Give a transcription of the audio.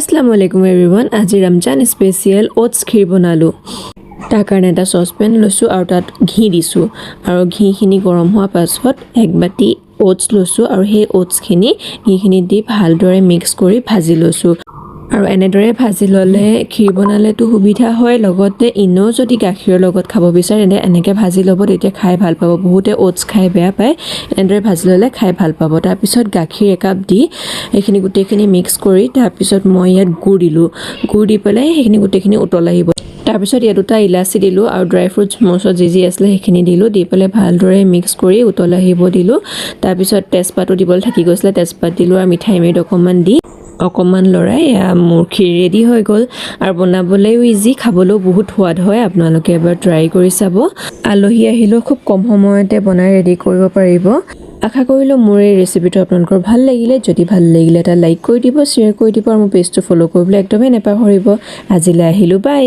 আসসালামু আলাইকুম এভৰিৱান। আজি ৰমজান স্পেচিয়েল ওটছ ক্ষীৰ বনালোঁ। তাৰ কাৰণে এটা চচপেন লৈছোঁ আৰু তাত ঘি দিছোঁ আৰু ঘিখিনি গৰম হোৱাৰ পাছত এক বাটি ওটছ লৈছোঁ আৰু সেই ওটছখিনি ঘিখিনি দি ভালদৰে মিক্স কৰি ভাজি লৈছোঁ। আৰু এনেদৰে ভাজি ল'লে ক্ষীৰ বনালেতো সুবিধা হয়, লগতে ইনেও যদি গাখীৰৰ লগত খাব বিচাৰে তেন্তে এনেকৈ ভাজি ল'ব, তেতিয়া খাই ভাল পাব। বহুতে ওটছ খাই বেয়া পায়, এনেদৰে ভাজি ল'লে খাই ভাল পাব। তাৰপিছত গাখীৰ একাপ দি এইখিনি গোটেইখিনি মিক্স কৰি তাৰপিছত মই ইয়াত গুড় দিলোঁ। গুড় দি পেলাই সেইখিনি গোটেইখিনি উতল আহিব। তাৰপিছত ইয়াত দুটা ইলাচি দিলোঁ আৰু ড্ৰাই ফ্ৰুটছ মচত যি আছিলে সেইখিনি দিলোঁ। দি পেলাই ভালদৰে মিক্স কৰি উতল আহিব দিলোঁ। তাৰপিছত তেজপাতো দিবলৈ থাকি গৈছিলে, তেজপাত দিলোঁ আৰু মিঠাই মেড অকণমান লৰাই মোৰ ক্ষীৰ ৰেডি হৈ গ'ল। আৰু বনাবলৈও ইজি, খাবলৈও বহুত সোৱাদ হয়। আপোনালোকে এবাৰ ট্ৰাই কৰি চাব। আলহী আহিলেও খুব কম সময়তে বনাই ৰেডি কৰিব পাৰিব। আশা কৰিলোঁ মোৰ এই ৰেচিপিটো আপোনালোকৰ ভাল লাগিলে। যদি ভাল লাগিলে এটা লাইক কৰি দিব, শ্বেয়াৰ কৰি দিব আৰু মোৰ পেজটো ফ'ল' কৰিবলৈ একদমেই নাপাহৰিব। আজিলৈ আহিলোঁ, বাই।